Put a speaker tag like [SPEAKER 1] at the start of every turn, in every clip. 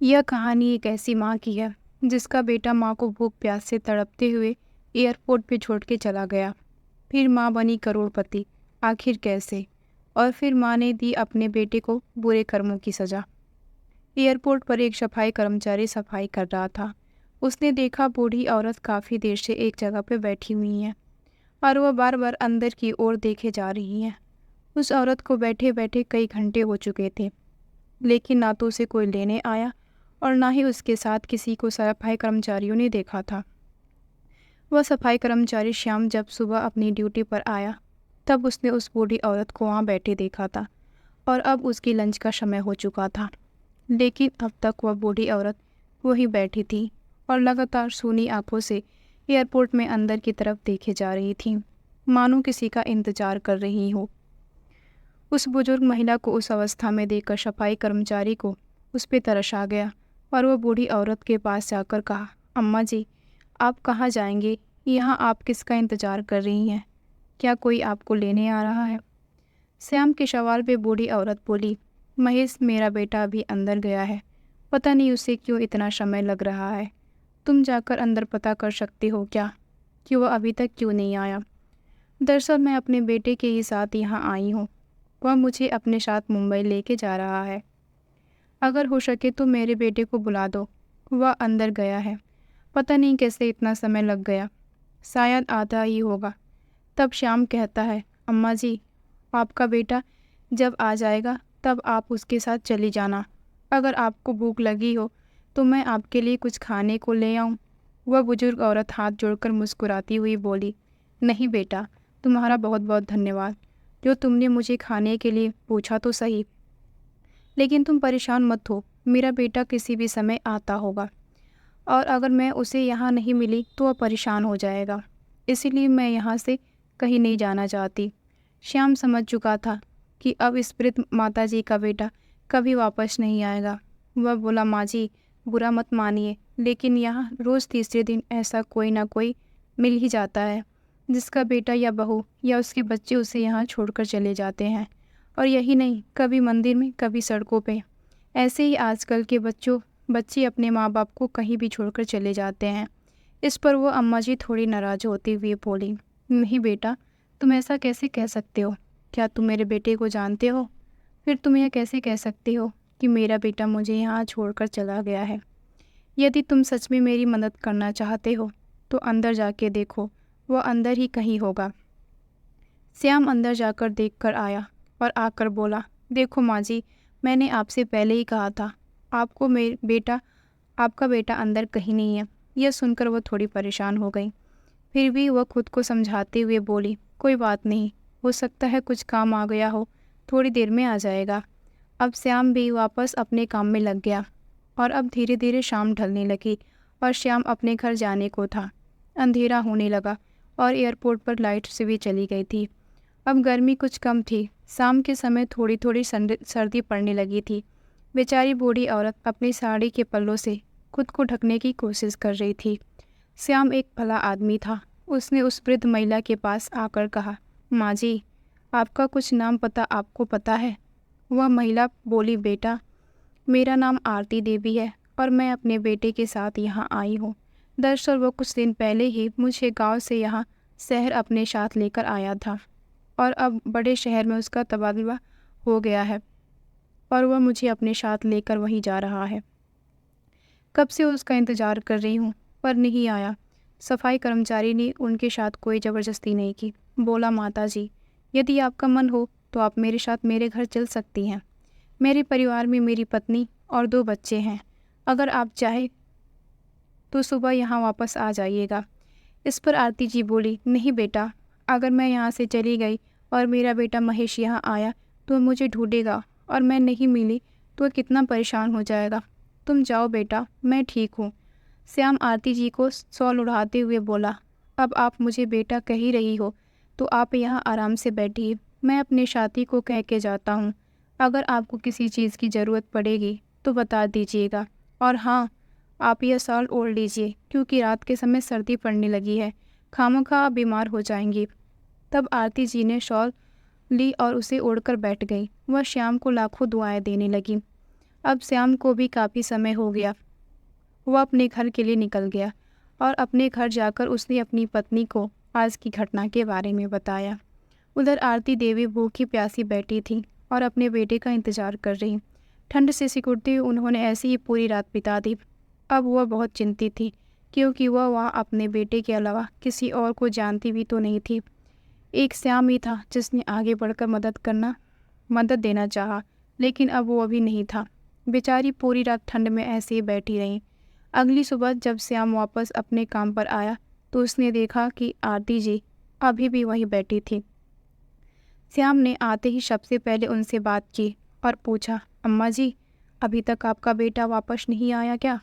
[SPEAKER 1] यह कहानी एक ऐसी माँ की है जिसका बेटा माँ को भूख प्यास से तड़पते हुए एयरपोर्ट पे छोड़ के चला गया। फिर माँ बनी करोड़पति। आखिर कैसे? और फिर माँ ने दी अपने बेटे को बुरे कर्मों की सजा। एयरपोर्ट पर एक सफाई कर्मचारी सफाई कर रहा था। उसने देखा बूढ़ी औरत काफ़ी देर से एक जगह पे बैठी हुई है और वह बार बार अंदर की ओर देखे जा रही है। उस औरत को बैठे बैठे कई घंटे हो चुके थे, लेकिन ना तो उसे कोई लेने आया और ना ही उसके साथ किसी को सफाई कर्मचारियों ने देखा था। वह सफाई कर्मचारी श्याम जब सुबह अपनी ड्यूटी पर आया, तब उसने उस बूढ़ी औरत को वहाँ बैठे देखा था और अब उसकी लंच का समय हो चुका था। लेकिन अब तक वह बूढ़ी औरत वहीं बैठी थी और लगातार सूनी आंखों से एयरपोर्ट में अंदर की तरफ देखे जा रही थी, मानो किसी का इंतजार कर रही हो। उस बुजुर्ग महिला को उस अवस्था में देखकर सफाई कर्मचारी को उस पर तरस आ गया और वह बूढ़ी औरत के पास जाकर कहा, अम्मा जी, आप कहाँ जाएंगे? यहाँ आप किसका इंतजार कर रही हैं? क्या कोई आपको लेने आ रहा है? श्याम के सवाल पे बूढ़ी औरत बोली, महेश, मेरा बेटा अभी अंदर गया है। पता नहीं उसे क्यों इतना समय लग रहा है। तुम जाकर अंदर पता कर सकते हो क्या कि वह अभी तक क्यों नहीं आया? दरअसल मैं अपने बेटे के ही साथ यहाँ आई हूँ। वह मुझे अपने साथ मुंबई लेके जा रहा है। अगर हो सके तो मेरे बेटे को बुला दो। वह अंदर गया है। पता नहीं कैसे इतना समय लग गया, शायद आधा ही होगा। तब श्याम कहता है, अम्मा जी, आपका बेटा जब आ जाएगा तब आप उसके साथ चली जाना। अगर आपको भूख लगी हो तो मैं आपके लिए कुछ खाने को ले आऊँ? वह बुजुर्ग औरत हाथ जोड़कर मुस्कुराती हुई बोली, नहीं बेटा, तुम्हारा बहुत बहुत धन्यवाद जो तुमने मुझे खाने के लिए पूछा तो सही। लेकिन तुम परेशान मत हो, मेरा बेटा किसी भी समय आता होगा और अगर मैं उसे यहाँ नहीं मिली तो वह परेशान हो जाएगा। इसीलिए मैं यहाँ से कहीं नहीं जाना चाहती। श्याम समझ चुका था कि अब इस वृद्ध माताजी का बेटा कभी वापस नहीं आएगा। वह बोला, माँ जी, बुरा मत मानिए, लेकिन यहाँ रोज़ तीसरे दिन ऐसा कोई ना कोई मिल ही जाता है जिसका बेटा या बहू या उसके बच्चे उसे यहाँ छोड़कर चले जाते हैं। और यही नहीं, कभी मंदिर में, कभी सड़कों पे। ऐसे ही आजकल के बच्चे अपने माँ बाप को कहीं भी छोड़कर चले जाते हैं। इस पर वो अम्मा जी थोड़ी नाराज़ होती हुई बोली, नहीं बेटा, तुम ऐसा कैसे कह सकते हो? क्या तुम मेरे बेटे को जानते हो? फिर तुम यह कैसे कह सकते हो कि मेरा बेटा मुझे यहाँ छोड़कर चला गया है? यदि तुम सच में मेरी मदद करना चाहते हो तो अंदर जाके देखो, वह अंदर ही कहीं होगा। श्याम अंदर जाकर देख कर आया और आकर बोला, देखो माँ जी, मैंने आपसे पहले ही कहा था, आपका बेटा अंदर कहीं नहीं है। यह सुनकर वह थोड़ी परेशान हो गई। फिर भी वह खुद को समझाते हुए बोली, कोई बात नहीं, हो सकता है कुछ काम आ गया हो, थोड़ी देर में आ जाएगा। अब श्याम भी वापस अपने काम में लग गया और अब धीरे धीरे शाम ढलने लगी और श्याम अपने घर जाने को था। अंधेरा होने लगा और एयरपोर्ट पर लाइट से भी चली गई थी। अब गर्मी कुछ कम थी। शाम के समय थोड़ी थोड़ी सर्दी पड़ने लगी थी। बेचारी बूढ़ी औरत अपनी साड़ी के पल्लों से खुद को ढकने की कोशिश कर रही थी। श्याम एक भला आदमी था। उसने उस वृद्ध महिला के पास आकर कहा, माँ जी, आपका कुछ नाम पता आपको पता है? वह महिला बोली, बेटा, मेरा नाम आरती देवी है और मैं अपने बेटे के साथ यहाँ आई हूँ। दरअसल वो कुछ दिन पहले ही मुझे गांव से यहाँ शहर अपने साथ लेकर आया था और अब बड़े शहर में उसका तबादला हो गया है और वह मुझे अपने साथ लेकर वहीं जा रहा है। कब से उसका इंतज़ार कर रही हूँ पर नहीं आया। सफाई कर्मचारी ने उनके साथ कोई ज़बरदस्ती नहीं की। बोला, माता जी, यदि आपका मन हो तो आप मेरे साथ मेरे घर चल सकती हैं। मेरे परिवार में मेरी पत्नी और 2 बच्चे हैं। अगर आप चाहे तो सुबह यहाँ वापस आ जाइएगा। इस पर आरती जी बोली, नहीं बेटा, अगर मैं यहाँ से चली गई और मेरा बेटा महेश यहाँ आया तो मुझे ढूंढेगा और मैं नहीं मिली तो वह कितना परेशान हो जाएगा। तुम जाओ बेटा, मैं ठीक हूँ। श्याम आरती जी को शॉल उड़ाते हुए बोला, अब आप मुझे बेटा कह ही रही हो तो आप यहाँ आराम से बैठिए, मैं अपने साथी को कह के जाता हूँ। अगर आपको किसी चीज़ की ज़रूरत पड़ेगी तो बता दीजिएगा। और हाँ, आप यह शॉल ओढ़ लीजिए क्योंकि रात के समय सर्दी पड़ने लगी है, खामखा आप बीमार हो जाएंगी। तब आरती जी ने शॉल ली और उसे ओढ़कर बैठ गई। वह श्याम को लाखों दुआएं देने लगी। अब श्याम को भी काफ़ी समय हो गया। वह अपने घर के लिए निकल गया और अपने घर जाकर उसने अपनी पत्नी को आज की घटना के बारे में बताया। उधर आरती देवी भूखी प्यासी बैठी थी और अपने बेटे का इंतजार कर रही। ठंड से सिकुड़ते हुए उन्होंने ऐसे ही पूरी रात बिता दी। अब वह बहुत चिंतित थी, क्योंकि वह वहाँ अपने बेटे के अलावा किसी और को जानती भी तो नहीं थी। एक श्याम ही था जिसने आगे बढ़कर मदद देना चाहा, लेकिन अब वो भी नहीं था। बेचारी पूरी रात ठंड में ऐसे ही बैठी रही। अगली सुबह जब श्याम वापस अपने काम पर आया तो उसने देखा कि आरती जी अभी भी वहीं बैठी थी। श्याम ने आते ही सबसे पहले उनसे बात की और पूछा, अम्मा जी, अभी तक आपका बेटा वापस नहीं आया क्या?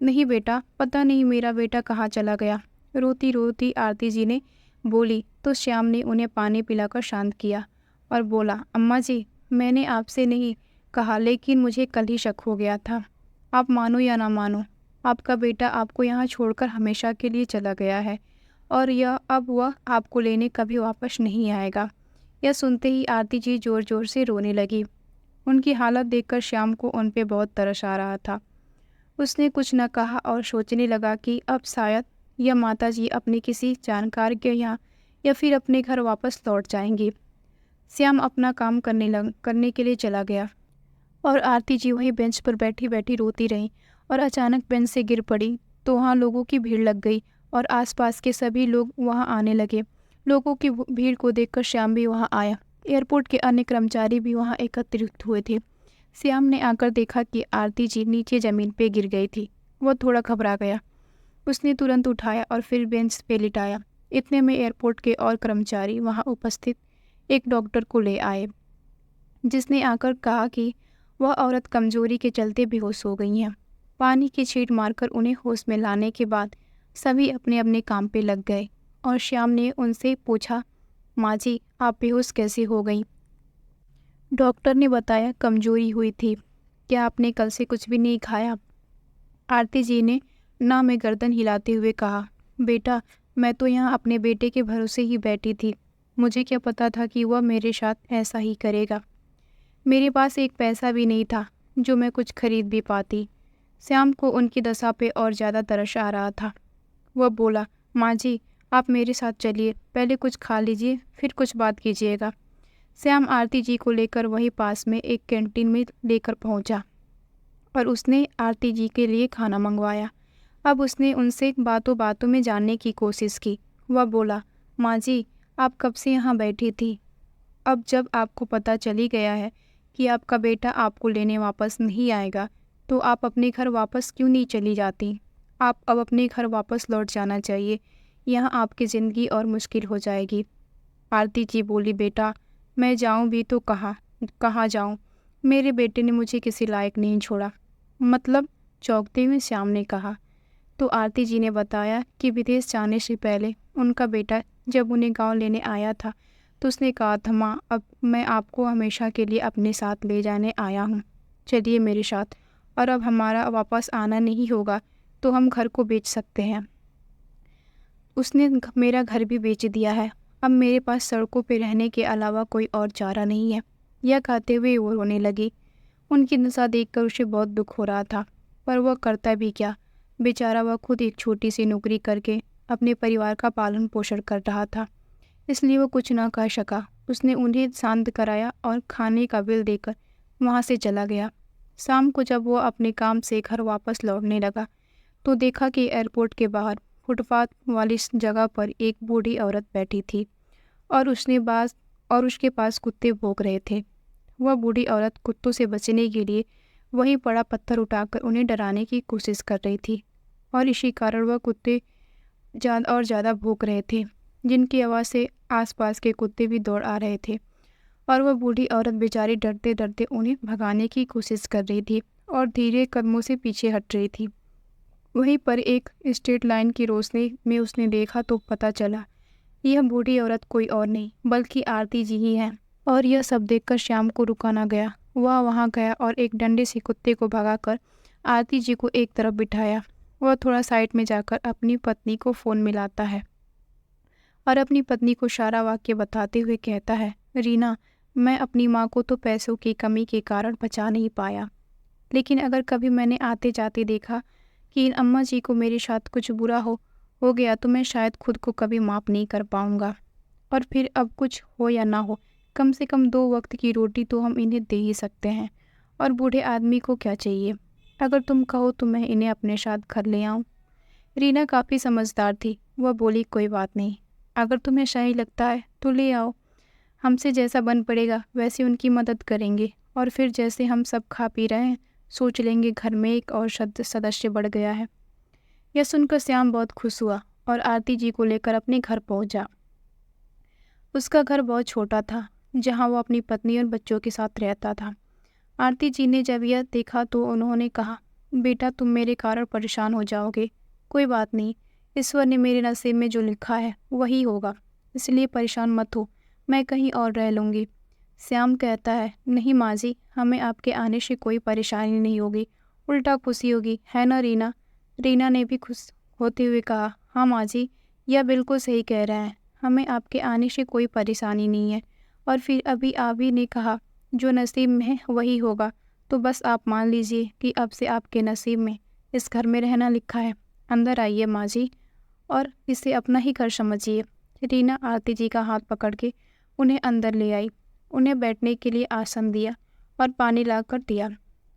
[SPEAKER 1] नहीं बेटा, पता नहीं मेरा बेटा कहाँ चला गया, रोती रोती आरती जी ने बोली। तो श्याम ने उन्हें पानी पिलाकर शांत किया और बोला, अम्मा जी, मैंने आपसे नहीं कहा, लेकिन मुझे कल ही शक हो गया था। आप मानो या ना मानो, आपका बेटा आपको यहाँ छोड़कर हमेशा के लिए चला गया है और अब वह आपको लेने कभी वापस नहीं आएगा। यह सुनते ही आरती जी ज़ोर ज़ोर से रोने लगी। उनकी हालत देखकर श्याम को उन पे बहुत तरस आ रहा था। उसने कुछ न कहा और सोचने लगा कि अब शायद यह माताजी अपने किसी जानकार के यहाँ या फिर अपने घर वापस लौट जाएंगी। श्याम अपना काम करने के लिए चला गया और आरती जी वहीं बेंच पर बैठी बैठी रोती रहीं और अचानक बेंच से गिर पड़ी तो वहाँ लोगों की भीड़ लग गई और आसपास के सभी लोग वहाँ आने लगे। लोगों की भीड़ को देखकर श्याम भी वहाँ आया। एयरपोर्ट के अन्य कर्मचारी भी वहाँ एकत्रित हुए थे। श्याम ने आकर देखा कि आरती जी नीचे ज़मीन पे गिर गई थी। वह थोड़ा घबरा गया। उसने तुरंत उठाया और फिर बेंच पे लिटाया। इतने में एयरपोर्ट के और कर्मचारी वहाँ उपस्थित एक डॉक्टर को ले आए, जिसने आकर कहा कि वह औरत कमजोरी के चलते बेहोश हो गई हैं। पानी की छींट मारकर उन्हें होश में लाने के बाद सभी अपने अपने काम पे लग गए और श्याम ने उनसे पूछा, माँ जी, आप बेहोश कैसे हो गई? डॉक्टर ने बताया, कमजोरी हुई थी। क्या आपने कल से कुछ भी नहीं खाया? आरती जी ने ना में गर्दन हिलाते हुए कहा, बेटा, मैं तो यहाँ अपने बेटे के भरोसे ही बैठी थी। मुझे क्या पता था कि वह मेरे साथ ऐसा ही करेगा। मेरे पास एक पैसा भी नहीं था जो मैं कुछ खरीद भी पाती। श्याम को उनकी दशा पे और ज़्यादा तरस आ रहा था। वह बोला, माँ जी, आप मेरे साथ चलिए, पहले कुछ खा लीजिए, फिर कुछ बात कीजिएगा। श्याम आरती जी को लेकर वहीं पास में एक कैंटीन में लेकर पहुंचा और उसने आरती जी के लिए खाना मंगवाया। अब उसने उनसे बातों बातों में जानने की कोशिश की। वह बोला, माँ जी, आप कब से यहाँ बैठी थी? अब जब आपको पता चली गया है कि आपका बेटा आपको लेने वापस नहीं आएगा, तो आप अपने घर वापस क्यों नहीं चली जाती? आप अब अपने घर वापस लौट जाना चाहिए। यहाँ आपकी ज़िंदगी और मुश्किल हो जाएगी। आरती जी बोली, बेटा, मैं जाऊँ भी तो कहाँ जाऊँ? मेरे बेटे ने मुझे किसी लायक नहीं छोड़ा। मतलब? चौंकते हुए श्याम ने कहा। तो आरती जी ने बताया कि विदेश जाने से पहले उनका बेटा जब उन्हें गांव लेने आया था तो उसने कहा था, माँ, अब मैं आपको हमेशा के लिए अपने साथ ले जाने आया हूँ, चलिए मेरे साथ। और अब हमारा वापस आना नहीं होगा तो हम घर को बेच सकते हैं। उसने मेरा घर भी बेच दिया है। अब मेरे पास सड़कों पे रहने के अलावा कोई और चारा नहीं है। यह कहते हुए वो रोने लगी। उनकी दशा देखकर उसे बहुत दुख हो रहा था, पर वह करता भी क्या? बेचारा वह खुद एक छोटी सी नौकरी करके अपने परिवार का पालन पोषण कर रहा था, इसलिए वो कुछ ना कह सका। उसने उन्हें शांत कराया और खाने का बिल देकर वहाँ से चला गया। शाम को जब वो अपने काम से घर वापस लौटने लगा तो देखा कि एयरपोर्ट के बाहर फुटपाथ वाली जगह पर एक बूढ़ी औरत बैठी थी और उसके पास कुत्ते भौंक रहे थे। वह बूढ़ी औरत कुत्तों से बचने के लिए वहीं पड़ा पत्थर उठाकर उन्हें डराने की कोशिश कर रही थी और इसी कारण वह कुत्ते ज़्यादा भौंक रहे थे, जिनकी आवाज़ से आसपास के कुत्ते भी दौड़ आ रहे थे और वह बूढ़ी औरत बेचारी डरते डरते उन्हें भगाने की कोशिश कर रही थी और धीरे कदमों से पीछे हट रही थी। वहीं पर एक स्ट्रीट लाइन की रोशनी में उसने देखा तो पता चला यह बूढ़ी औरत कोई और नहीं बल्कि आरती जी ही है। और यह सब देखकर श्याम को रुका ना गया। वह वहां गया और एक डंडे से कुत्ते को भगाकर आरती जी को एक तरफ बिठाया। वह थोड़ा साइड में जाकर अपनी पत्नी को फ़ोन मिलाता है और अपनी पत्नी को सारा वाक्य बताते हुए कहता है, रीना, मैं अपनी माँ को तो पैसों की कमी के कारण बचा नहीं पाया, लेकिन अगर कभी मैंने आते जाते देखा कि इन अम्मा जी को मेरे साथ कुछ बुरा हो गया तो मैं शायद खुद को कभी माफ़ नहीं कर पाऊँगा। और फिर अब कुछ हो या ना हो, कम से कम 2 वक्त की रोटी तो हम इन्हें दे ही सकते हैं। और बूढ़े आदमी को क्या चाहिए? अगर तुम कहो तो मैं इन्हें अपने साथ घर ले आऊँ। रीना काफ़ी समझदार थी। वह बोली, कोई बात नहीं, अगर तुम्हें सही लगता है तो ले आओ। हमसे जैसा बन पड़ेगा वैसे उनकी मदद करेंगे, और फिर जैसे हम सब खा पी रहे हैं सोच लेंगे घर में एक और सदस्य बढ़ गया है। यह सुनकर श्याम बहुत खुश हुआ और आरती जी को लेकर अपने घर पहुंचा। उसका घर बहुत छोटा था, जहां वो अपनी पत्नी और बच्चों के साथ रहता था। आरती जी ने जब यह देखा तो उन्होंने कहा, बेटा तुम मेरे कारण परेशान हो जाओगे। कोई बात नहीं, ईश्वर ने मेरे नसीब में जो लिखा है वही होगा, इसलिए परेशान मत हो, मैं कहीं और रह लूँगी। श्याम कहता है, नहीं माँ जी, हमें आपके आने से कोई परेशानी नहीं होगी, उल्टा खुशी होगी, है ना रीना? रीना ने भी खुश होते हुए कहा, हाँ माँ जी, यह बिल्कुल सही कह रहे हैं, हमें आपके आने से कोई परेशानी नहीं है। और फिर अभी आप ही ने कहा, जो नसीब में है वही होगा, तो बस आप मान लीजिए कि अब से आपके नसीब में इस घर में रहना लिखा है। अंदर आइए माँ जी, और इसे अपना ही घर समझिए। रीना आरती जी का हाथ पकड़ के उन्हें अंदर ले आई, उन्हें बैठने के लिए आसन दिया और पानी लाकर दिया।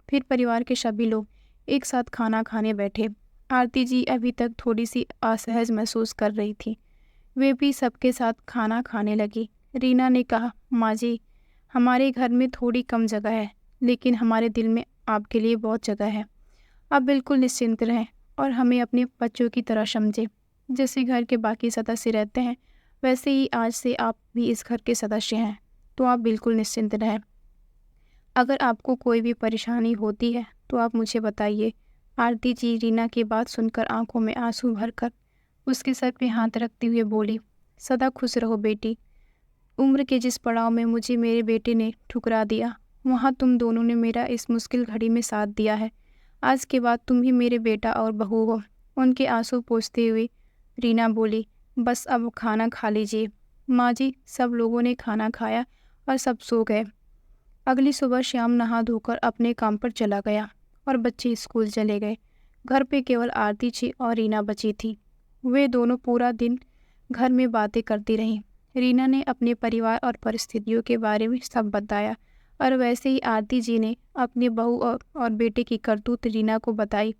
[SPEAKER 1] फिर परिवार के सभी लोग एक साथ खाना खाने बैठे। आरती जी अभी तक थोड़ी सी असहज महसूस कर रही थी। वे भी सबके साथ खाना खाने लगी। रीना ने कहा, माँ जी, हमारे घर में थोड़ी कम जगह है, लेकिन हमारे दिल में आपके लिए बहुत जगह है। आप बिल्कुल निश्चिंत रहें और हमें अपने बच्चों की तरह समझें। जैसे घर के बाकी सदस्य रहते हैं, वैसे ही आज से आप भी इस घर के सदस्य हैं, तो आप बिल्कुल निश्चिंत रहें। अगर आपको कोई भी परेशानी होती है तो आप मुझे बताइए। आरती जी रीना की बात सुनकर आंखों में आंसू भरकर उसके सर पे हाथ रखते हुए बोली, सदा खुश रहो बेटी। उम्र के जिस पड़ाव में मुझे मेरे बेटे ने ठुकरा दिया, वहाँ तुम दोनों ने मेरा इस मुश्किल घड़ी में साथ दिया है। आज के बाद तुम ही मेरे बेटा और बहू हो। उनके आंसू पोंछते हुए रीना बोली, बस अब खाना खा लीजिए। माँ जी, सब लोगों ने खाना खाया और सब सो गए। अगली सुबह श्याम नहा धोकर अपने काम पर चला गया और बच्चे स्कूल चले गए। घर पे केवल आरती जी और रीना बची थी। वे दोनों पूरा दिन घर में बातें करती रहीं। रीना ने अपने परिवार और परिस्थितियों के बारे में सब बताया, और वैसे ही आरती जी ने अपनी बहू और बेटे की करतूत रीना को बताई,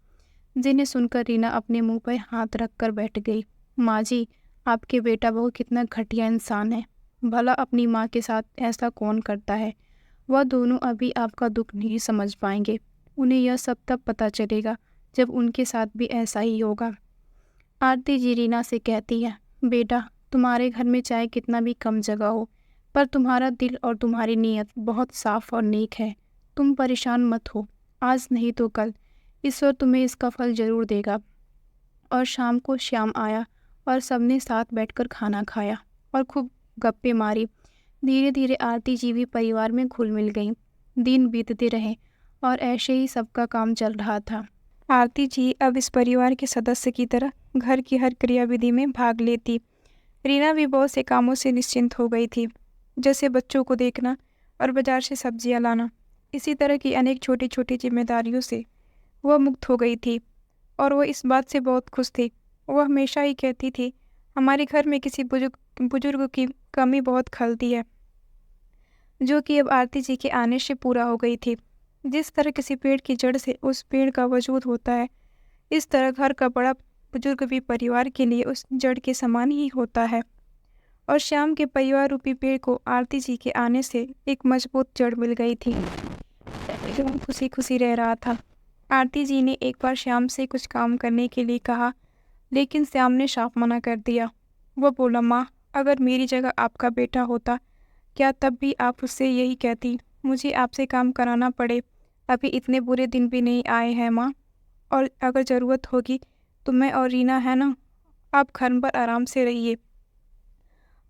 [SPEAKER 1] जिन्हें सुनकर रीना अपने मुंह पर हाथ रखकर बैठ गई। माँ जी, आपके बेटा बहू कितना घटिया इंसान है। भला अपनी माँ के साथ ऐसा कौन करता है? वह दोनों अभी आपका दुख नहीं समझ पाएंगे। उन्हें यह सब तब पता चलेगा जब उनके साथ भी ऐसा ही होगा। आरती जी रीना से कहती है, बेटा, तुम्हारे घर में चाहे कितना भी कम जगह हो, पर तुम्हारा दिल और तुम्हारी नीयत बहुत साफ और नेक है। तुम परेशान मत हो, आज नहीं तो कल ईश्वर तुम्हें इसका फल जरूर देगा। और शाम को श्याम आया और सबने साथ बैठकर खाना खाया और खूब गप्पे मारी। धीरे धीरे आरती जी भी परिवार में घुल मिल गईं। दिन बीतते रहे और ऐसे ही सबका काम चल रहा था। आरती जी अब इस परिवार के सदस्य की तरह घर की हर क्रियाविधि में भाग लेती। रीना भी बहुत से कामों से निश्चिंत हो गई थी, जैसे बच्चों को देखना और बाजार से सब्जियां लाना। इसी तरह की अनेक छोटी छोटी जिम्मेदारियों से वह मुक्त हो गई थी, और वह इस बात से बहुत खुश थी। वह हमेशा ही कहती थी, हमारे घर में किसी बुजुर्ग की कमी बहुत खलती है, जो कि अब आरती जी के आने से पूरा हो गई थी। जिस तरह किसी पेड़ की जड़ से उस पेड़ का वजूद होता है, इस तरह घर का बड़ा बुजुर्ग भी परिवार के लिए उस जड़ के समान ही होता है। और श्याम के परिवार रूपी पेड़ को आरती जी के आने से एक मजबूत जड़ मिल गई थी। श्याम खुशी खुशी रह रहा था। आरती जी ने एक बार श्याम से कुछ काम करने के लिए कहा, लेकिन श्याम ने साफ मना कर दिया। वह बोला, माँ, अगर मेरी जगह आपका बेटा होता, क्या तब भी आप उससे यही कहती, मुझे आपसे काम कराना पड़े? अभी इतने बुरे दिन भी नहीं आए हैं माँ, और अगर ज़रूरत होगी तो मैं और रीना है ना, आप घर पर आराम से रहिए,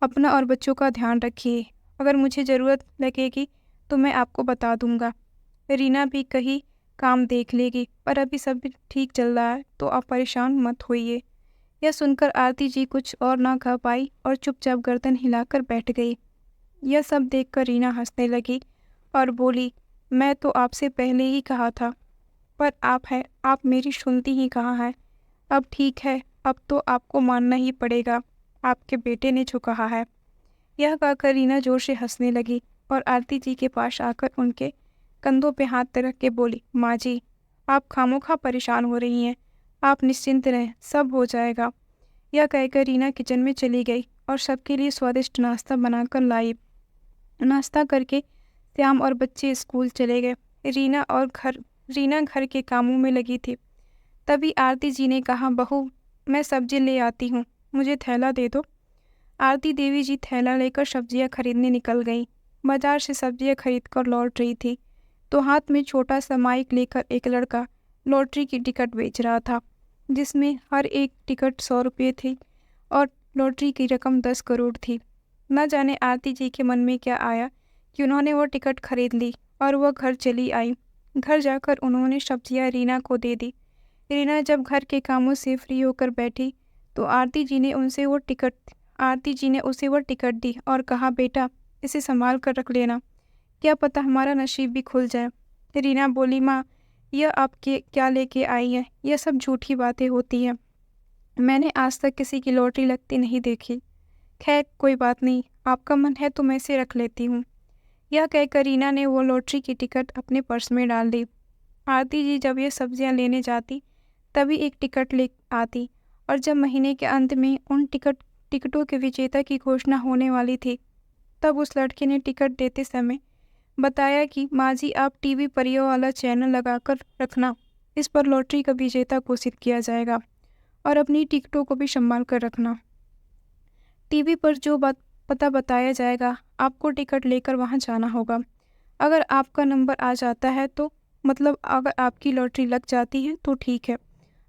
[SPEAKER 1] अपना और बच्चों का ध्यान रखिए। अगर मुझे ज़रूरत लगेगी तो मैं आपको बता दूंगा। रीना भी कहीं काम देख लेगी, पर अभी सब ठीक चल रहा है, तो आप परेशान मत होइए। यह सुनकर आरती जी कुछ और ना कह पाई और चुपचाप गर्दन हिलाकर बैठ गई। यह सब देखकर रीना हंसने लगी और बोली, मैं तो आपसे पहले ही कहा था पर आप हैं, आप मेरी सुनती ही कहाँ है। अब ठीक है, अब तो आपको मानना ही पड़ेगा, आपके बेटे ने जो कहा है। यह कहकर रीना जोर से हंसने लगी और आरती जी के पास आकर उनके कंधों पे हाथ रख के बोली, माँ जी, आप खामोखा परेशान हो रही हैं, आप निश्चिंत रहें, सब हो जाएगा। यह कहकर रीना किचन में चली गई और सबके लिए स्वादिष्ट नाश्ता बनाकर लाई। नाश्ता करके श्याम और बच्चे स्कूल चले गए। रीना घर के कामों में लगी थी। तभी आरती जी ने कहा, बहू, मैं सब्जी ले आती हूँ, मुझे थैला दे दो। आरती देवी जी थैला लेकर सब्जियां खरीदने निकल गई। बाजार से सब्जियां खरीद कर लौट रही थी तो हाथ में छोटा सा माइक लेकर एक लड़का लॉटरी की टिकट बेच रहा था, जिसमें हर एक टिकट 100 रुपये थी और लॉटरी की रकम 10 करोड़ थी। न जाने आरती जी के मन में क्या आया कि उन्होंने वो टिकट खरीद ली और वह घर चली आई। घर जाकर उन्होंने सब्जियां रीना को दे दी। रीना जब घर के कामों से फ्री होकर बैठी तो आरती जी ने उसे वो टिकट दी और कहा, बेटा, इसे संभाल कर रख लेना, क्या पता हमारा नसीब भी खुल जाए। रीना बोली, माँ, यह आपके क्या लेके आई है, यह सब झूठी बातें होती हैं, मैंने आज तक किसी की लॉटरी लगती नहीं देखी। खैर कोई बात नहीं, आपका मन है तो मैं इसे रख लेती हूँ। यह कहकर रीना ने वो लॉटरी की टिकट अपने पर्स में डाल दी। आरती जी जब ये सब्जियां लेने जाती तभी एक टिकट ले आती और जब महीने के अंत में उन टिकटों के विजेता की घोषणा होने वाली थी तब उस लड़के ने टिकट देते समय बताया कि माँ जी, आप टीवी पर ये वाला चैनल लगाकर रखना, इस पर लॉटरी का विजेता घोषित किया जाएगा और अपनी टिकटों को भी संभाल कर रखना। टीवी पर जो पता बताया जाएगा, आपको टिकट लेकर वहाँ जाना होगा। अगर आपका नंबर आ जाता है तो मतलब अगर आपकी लॉटरी लग जाती है तो ठीक है।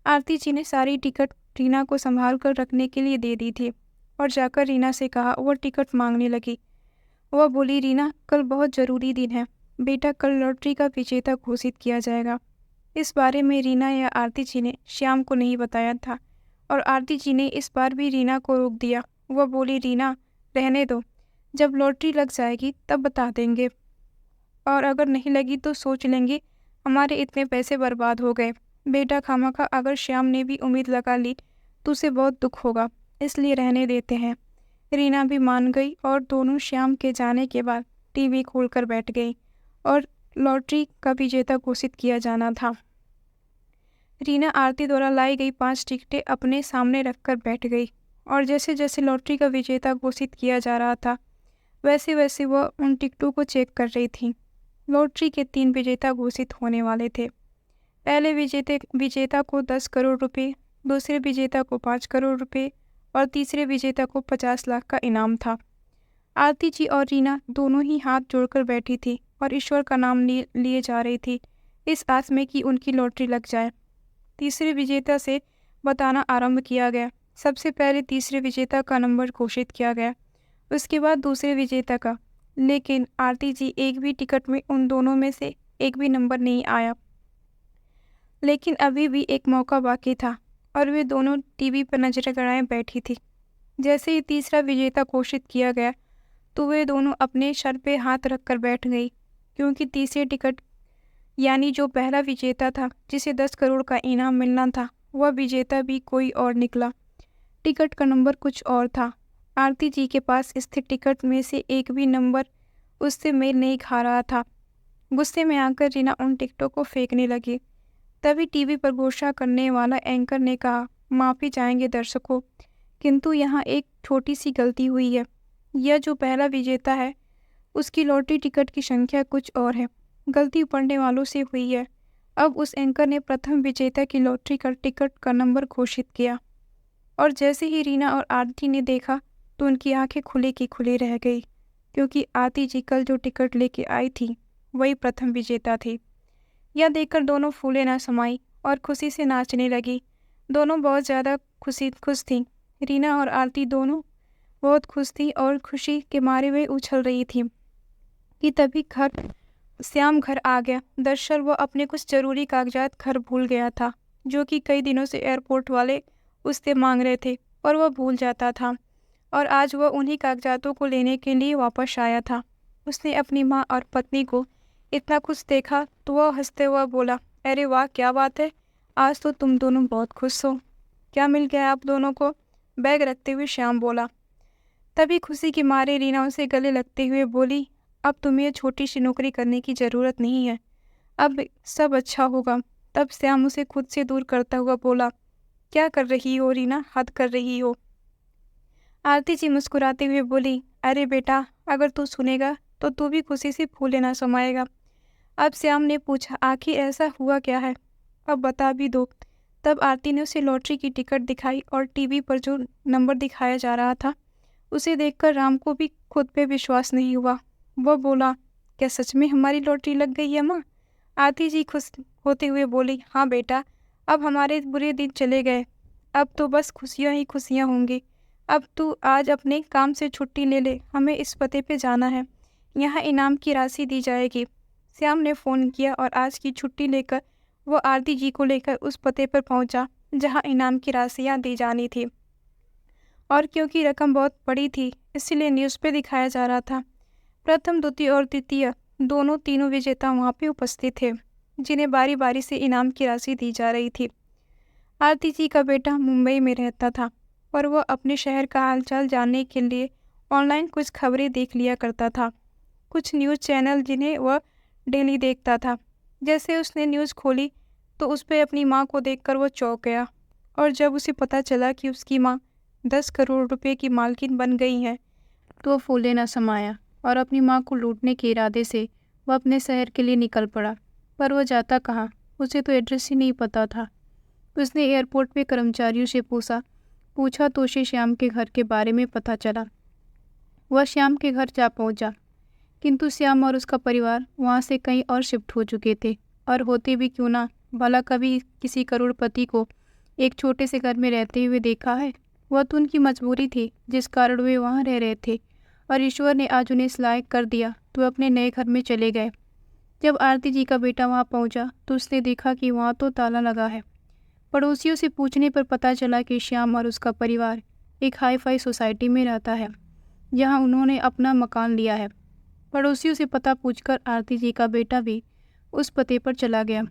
[SPEAKER 1] आरती जी ने सारी टिकट रीना को संभाल कर रखने के लिए दे दी थी और जाकर रीना से कहा, वह टिकट मांगने लगी। वह बोली, रीना, कल बहुत ज़रूरी दिन है बेटा, कल लॉटरी का विजेता घोषित किया जाएगा। इस बारे में रीना या आरती जी ने श्याम को नहीं बताया था और आरती जी ने इस बार भी रीना को रोक दिया। वह बोली, रीना, रहने दो, जब लॉटरी लग जाएगी तब बता देंगे, और अगर नहीं लगी तो सोच लेंगे हमारे इतने पैसे बर्बाद हो गए। बेटा, खामखा अगर श्याम ने भी उम्मीद लगा ली तो उसे बहुत दुख होगा, इसलिए रहने देते हैं। रीना भी मान गई और दोनों श्याम के जाने के बाद टीवी खोलकर बैठ गई और लॉटरी का विजेता घोषित किया जाना था। रीना आरती द्वारा लाई गई 5 टिकटें अपने सामने रखकर बैठ गई और जैसे जैसे लॉटरी का विजेता घोषित किया जा रहा था वैसे वैसे वह उन टिकटों को चेक कर रही थी। लॉटरी के 3 विजेता घोषित होने वाले थे। पहले विजेता को 10 करोड़ रुपए, दूसरे विजेता को 5 करोड़ रुपए और तीसरे विजेता को 50 लाख का इनाम था। आरती जी और रीना दोनों ही हाथ जोड़कर बैठी थी और ईश्वर का नाम लिए जा रही थी, इस आस में कि उनकी लॉटरी लग जाए। तीसरे विजेता से बताना आरंभ किया गया। सबसे पहले तीसरे विजेता का नंबर घोषित किया गया, उसके बाद दूसरे विजेता का, लेकिन आरती जी एक भी टिकट में उन दोनों में से एक भी नंबर नहीं आया। लेकिन अभी भी एक मौका बाकी था और वे दोनों टीवी पर नजरें गड़ाए बैठी थी। जैसे ही तीसरा विजेता घोषित किया गया तो वे दोनों अपने सर पे हाथ रखकर बैठ गई, क्योंकि तीसरे टिकट यानी जो पहला विजेता था जिसे 10 करोड़ का इनाम मिलना था, वह विजेता भी कोई और निकला। टिकट का नंबर कुछ और था। आरती जी के पास स्थित टिकट में से एक भी नंबर उससे मेल नहीं खा रहा था। गुस्से में आकर रीना उन टिकटों को फेंकने लगी। तभी टीवी पर घोषणा करने वाला एंकर ने कहा, माफ़ी चाहेंगे दर्शकों, किंतु यहाँ एक छोटी सी गलती हुई है। यह जो पहला विजेता है उसकी लॉटरी टिकट की संख्या कुछ और है, गलती पढ़ने वालों से हुई है। अब उस एंकर ने प्रथम विजेता की लॉटरी का टिकट का नंबर घोषित किया और जैसे ही रीना और आरती ने देखा तो उनकी आंखें खुली की खुली रह गई, क्योंकि आरती जी कल जो टिकट लेके आई थी वही प्रथम विजेता थी। यह देखकर दोनों फूले न समाई और खुशी से नाचने लगी। दोनों बहुत ज़्यादा खुश थीं। रीना और आरती दोनों बहुत खुश थी और खुशी के मारे वे उछल रही थी कि तभी श्याम घर आ गया। दरअसल वह अपने कुछ ज़रूरी कागजात घर भूल गया था, जो कि कई दिनों से एयरपोर्ट वाले उससे मांग रहे थे और वह भूल जाता था, और आज वह उन्हीं कागजातों को लेने के लिए वापस आया था। उसने अपनी माँ और पत्नी को इतना खुश देखा तो वह हंसते हुए बोला, अरे वाह, क्या बात है, आज तो तुम दोनों बहुत खुश हो। क्या मिल गया आप दोनों को? बैग रखते हुए श्याम बोला। तभी खुशी के मारे रीना उसे गले लगते हुए बोली, अब तुम्हें छोटी सी नौकरी करने की ज़रूरत नहीं है, अब सब अच्छा होगा। तब श्याम उसे खुद से दूर करता हुआ बोला, क्या कर रही हो रीना, हद कर रही हो। आरती जी मुस्कुराते हुए बोली, अरे बेटा, अगर तू सुनेगा तो तू भी खुशी से फूले ना समाएगा। अब श्याम ने पूछा, आखिर ऐसा हुआ क्या है, अब बता भी दो। तब आरती ने उसे लॉटरी की टिकट दिखाई और टीवी पर जो नंबर दिखाया जा रहा था उसे देखकर राम को भी खुद पे विश्वास नहीं हुआ। वह बोला, क्या सच में हमारी लॉटरी लग गई है माँ? आरती जी खुश होते हुए बोली, हाँ बेटा, अब हमारे बुरे दिन चले गए, अब तो बस खुशियाँ ही खुशियाँ होंगी। अब तू आज अपने काम से छुट्टी ले ले, हमें इस पते पे जाना है, यहाँ इनाम की राशि दी जाएगी। श्याम ने फ़ोन किया और आज की छुट्टी लेकर वो आरती जी को लेकर उस पते पर पहुंचा जहां इनाम की राशियां दी जानी थी। और क्योंकि रकम बहुत बड़ी थी इसलिए न्यूज़ पे दिखाया जा रहा था। प्रथम, द्वितीय और तृतीय दोनों तीनों विजेता वहां पे उपस्थित थे, जिन्हें बारी बारी से इनाम की राशि दी जा रही थी। आरती जी का बेटा मुंबई में रहता था और वह अपने शहर का हालचाल जानने के लिए ऑनलाइन कुछ खबरें देख लिया करता था, कुछ न्यूज़ चैनल जिन्हें वह डेली देखता था। जैसे उसने न्यूज़ खोली तो उस पर अपनी माँ को देखकर वह चौंक गया, और जब उसे पता चला कि उसकी माँ 10 करोड़ रुपए की मालकिन बन गई है तो वह फूले न समाया और अपनी माँ को लूटने के इरादे से वह अपने शहर के लिए निकल पड़ा। पर वह जाता कहाँ, उसे तो एड्रेस ही नहीं पता था। उसने एयरपोर्ट पे कर्मचारियों से पूछा तो उसे श्याम के घर के बारे में पता चला। वह श्याम के घर जा पहुंचा, किंतु श्याम और उसका परिवार वहां से कहीं और शिफ्ट हो चुके थे, और होते भी क्यों ना, भला कभी किसी करोड़पति को एक छोटे से घर में रहते हुए देखा है? वह तो उनकी मजबूरी थी जिस कारण वे वहां रह रहे थे, और ईश्वर ने आज उन्हें इस लायक कर दिया तो वे अपने नए घर में चले गए। जब आरती जी का बेटा वहां पहुंचा तो उसने देखा कि वहां तो ताला लगा है। पड़ोसियों से पूछने पर पता चला कि श्याम और उसका परिवार एक हाई फाई सोसाइटी में रहता है, जहाँ उन्होंने अपना मकान लिया है। पड़ोसियों से पता पूछकर आरती जी का बेटा भी उस पते पर चला गया।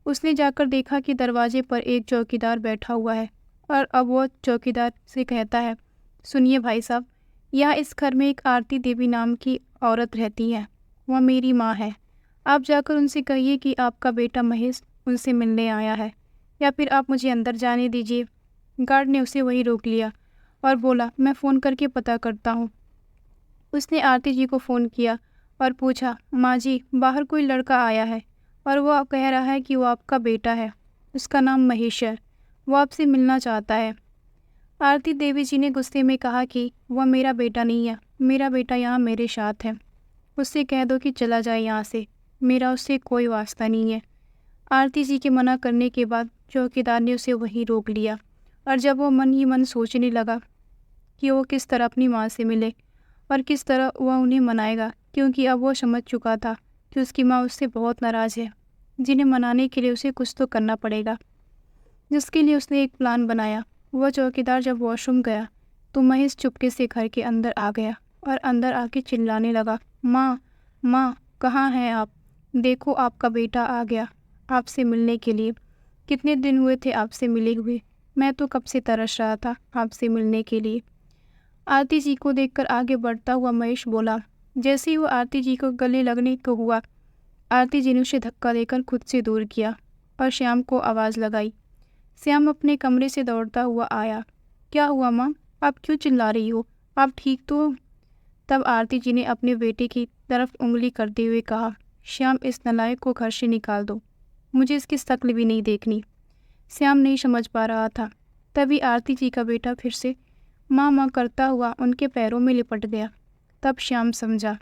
[SPEAKER 1] उसने जाकर देखा कि दरवाजे पर एक चौकीदार बैठा हुआ है, और अब वह चौकीदार से कहता है, सुनिए भाई साहब, यहाँ इस घर में एक आरती देवी नाम की औरत रहती है, वह मेरी माँ है। आप जाकर उनसे कहिए कि आपका बेटा महेश उनसे मिलने आया है, या फिर आप मुझे अंदर जाने दीजिए। गार्ड ने उसे वहीं रोक लिया और बोला, मैं फ़ोन करके पता करता हूँ। उसने आरती जी को फ़ोन किया और पूछा, माँ जी, बाहर कोई लड़का आया है और वो कह रहा है कि वो आपका बेटा है, उसका नाम महेश है, वो आपसे मिलना चाहता है। आरती देवी जी ने गुस्से में कहा कि वह मेरा बेटा नहीं है, मेरा बेटा यहाँ मेरे साथ है, उससे कह दो कि चला जाए यहाँ से, मेरा उससे कोई वास्ता नहीं है। आरती जी के मना करने के बाद चौकीदार ने उसे वहीं रोक लिया, और जब वो मन ही मन सोचने लगा कि वो किस तरह अपनी माँ से मिले और किस तरह वह उन्हें मनाएगा, क्योंकि अब वो समझ चुका था कि उसकी माँ उससे बहुत नाराज़ है, जिन्हें मनाने के लिए उसे कुछ तो करना पड़ेगा, जिसके लिए उसने एक प्लान बनाया। वह चौकीदार जब वॉशरूम गया तो महेश चुपके से घर के अंदर आ गया और अंदर आके चिल्लाने लगा, माँ, माँ, कहाँ हैं आप? देखो, आपका बेटा आ गया आपसे मिलने के लिए। कितने दिन हुए थे आपसे मिले हुए, मैं तो कब से तरस रहा था आपसे मिलने के लिए। आरती जी को देखकर आगे बढ़ता हुआ महेश बोला। जैसे ही वो आरती जी को गले लगने को हुआ, आरती जी ने उसे धक्का देकर खुद से दूर किया और श्याम को आवाज़ लगाई। श्याम अपने कमरे से दौड़ता हुआ आया। क्या हुआ माँ, आप क्यों चिल्ला रही हो, आप ठीक तो हो? तब आरती जी ने अपने बेटे की तरफ उंगली करते हुए कहा, श्याम, इस नालायक को घर से निकाल दो, मुझे इसकी शक्ल भी नहीं देखनी। श्याम नहीं समझ पा रहा था। तभी आरती जी का बेटा फिर से माँ माँ करता हुआ उनके पैरों में लिपट गया। तब श्याम समझा।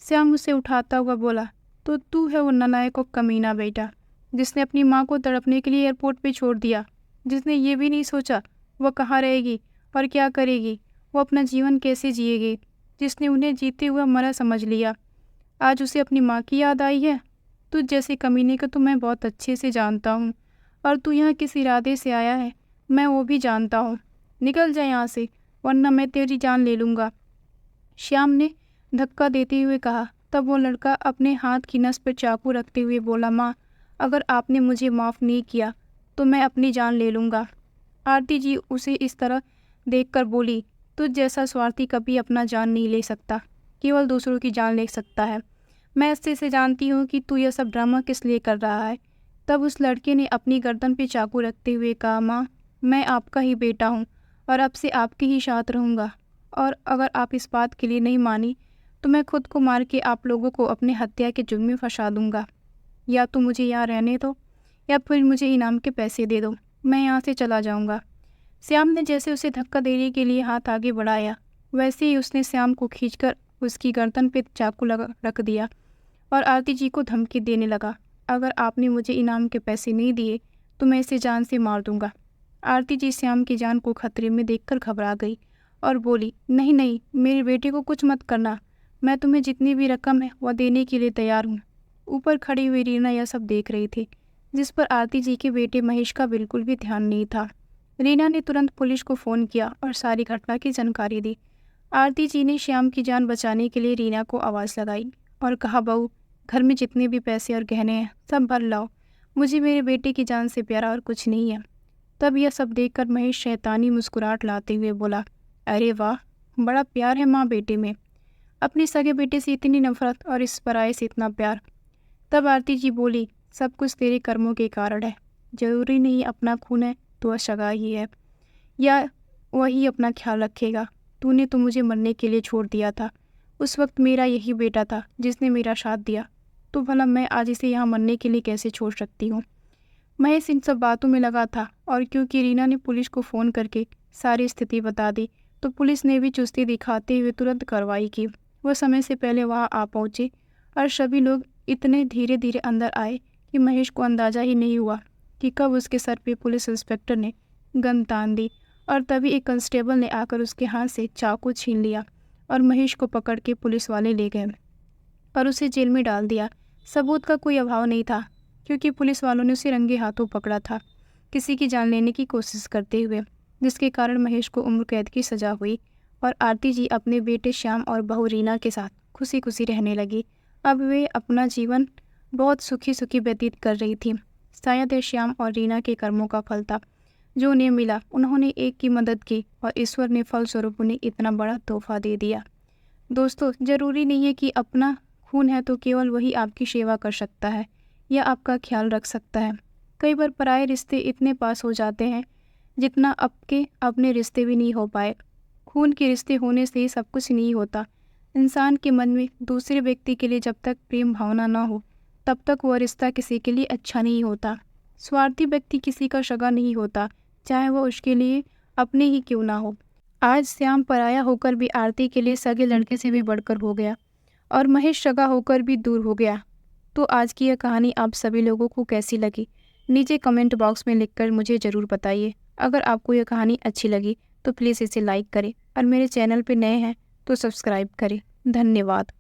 [SPEAKER 1] श्याम उसे उठाता हुआ बोला, तो तू है वो नालायक और कमीना बेटा, जिसने अपनी माँ को तड़पने के लिए एयरपोर्ट पे छोड़ दिया, जिसने ये भी नहीं सोचा वह कहाँ रहेगी और क्या करेगी, वो अपना जीवन कैसे जिएगी, जिसने उन्हें जीते हुए मरा समझ लिया। आज उसे अपनी माँ की याद आई है। तुझ जैसे कमीने को तो मैं बहुत अच्छे से जानता हूँ, और तू यहाँ किस इरादे से आया है मैं वो भी जानता हूँ। निकल जा यहाँ से, वरना मैं तेरी जान ले लूँगा, श्याम ने धक्का देते हुए कहा। तब वो लड़का अपने हाथ की नस पर चाकू रखते हुए बोला, माँ, अगर आपने मुझे माफ़ नहीं किया तो मैं अपनी जान ले लूँगा। आरती जी उसे इस तरह देखकर बोली, तुझ जैसा स्वार्थी कभी अपना जान नहीं ले सकता, केवल दूसरों की जान ले सकता है। मैं अच्छे से जानती हूँ कि तू यह सब ड्रामा किस लिए कर रहा है। तब उस लड़के ने अपनी गर्दन पे चाकू रखते हुए कहा, माँ, मैं आपका ही बेटा हूँ और अब से आपके ही साथ रहूँगा। और अगर आप इस बात के लिए नहीं मानी तो मैं खुद को मार के आप लोगों को अपने हत्या के जुर्म में फंसा दूँगा। या तो मुझे यहाँ रहने दो या फिर मुझे इनाम के पैसे दे दो, मैं यहाँ से चला जाऊँगा। श्याम ने जैसे उसे धक्का देने के लिए हाथ आगे बढ़ाया, वैसे ही उसने श्याम को खींचकर उसकी गर्दन पे चाकू रख दिया और आरती जी को धमकी देने लगा, अगर आपने मुझे इनाम के पैसे नहीं दिए तो मैं इसे जान से मार दूंगा। आरती जी श्याम की जान को खतरे में देखकर घबरा गई और बोली, नहीं नहीं, मेरे बेटे को कुछ मत करना, मैं तुम्हें जितनी भी रकम है वह देने के लिए तैयार हूँ। ऊपर खड़ी हुई रीना यह सब देख रही थी, जिस पर आरती जी के बेटे महेश का बिल्कुल भी ध्यान नहीं था। रीना ने तुरंत पुलिस को फ़ोन किया और सारी घटना की जानकारी दी। आरती जी ने श्याम की जान बचाने के लिए रीना को आवाज़ लगाई और कहा, बहू, घर में जितने भी पैसे और गहने हैं सब भर लाओ, मुझे मेरे बेटे की जान से प्यारा और कुछ नहीं है। तब यह सब देखकर महेश शैतानी मुस्कुराहट लाते हुए बोला, अरे वाह, बड़ा प्यार है माँ बेटे में, अपने सगे बेटे से इतनी नफरत और इस पराये से इतना प्यार। तब आरती जी बोली, सब कुछ तेरे कर्मों के कारण है, जरूरी नहीं अपना खून है तो वह सगा ही है या वही अपना ख्याल रखेगा। तूने तो मुझे मरने के लिए छोड़ दिया था, उस वक्त मेरा यही बेटा था जिसने मेरा साथ दिया, तो भला मैं आज इसे यहाँ मरने के लिए कैसे छोड़ सकती हूँ। महेश इन सब बातों में लगा था और क्योंकि रीना ने पुलिस को फ़ोन करके सारी स्थिति बता दी तो पुलिस ने भी चुस्ती दिखाते हुए तुरंत कार्रवाई की। वह समय से पहले वहाँ आ पहुँचे और सभी लोग इतने धीरे धीरे अंदर आए कि महेश को अंदाज़ा ही नहीं हुआ कि कब उसके सर पे पुलिस इंस्पेक्टर ने गन तान दी और तभी एक कांस्टेबल ने आकर उसके हाथ से चाकू छीन लिया और महेश को पकड़ के पुलिस वाले ले गए और उसे जेल में डाल दिया। सबूत का कोई अभाव नहीं था क्योंकि पुलिस वालों ने उसे रंगे हाथों पकड़ा था, किसी की जान लेने की कोशिश करते हुए, जिसके कारण महेश को उम्र कैद की सज़ा हुई और आरती जी अपने बेटे श्याम और बहू रीना के साथ खुशी खुशी रहने लगी। अब वे अपना जीवन बहुत सुखी सुखी व्यतीत कर रही थी। शायद यह श्याम और रीना के कर्मों का फल था जो उन्हें मिला। उन्होंने एक की मदद की और ईश्वर ने फलस्वरूप उन्हें इतना बड़ा तोहफा दे दिया। दोस्तों, ज़रूरी नहीं है कि अपना खून है तो केवल वही आपकी सेवा कर सकता है या आपका ख्याल रख सकता है। कई बार पराये रिश्ते इतने पास हो जाते हैं जितना आपके अपने रिश्ते भी नहीं हो पाए। खून के रिश्ते होने से ही सब कुछ नहीं होता। इंसान के मन में दूसरे व्यक्ति के लिए जब तक प्रेम भावना ना हो तब तक वह रिश्ता किसी के लिए अच्छा नहीं होता। स्वार्थी व्यक्ति किसी का सगा नहीं होता, चाहे वह उसके लिए अपने ही क्यों ना हो। आज श्याम पराया होकर भी आरती के लिए सगे लड़के से भी बढ़कर हो गया और महेश सगा होकर भी दूर हो गया। तो आज की यह कहानी आप सभी लोगों को कैसी लगी, नीचे कमेंट बॉक्स में लिखकर मुझे ज़रूर बताइए। अगर आपको यह कहानी अच्छी लगी तो प्लीज़ इसे लाइक करें और मेरे चैनल पर नए हैं तो सब्सक्राइब करें। धन्यवाद।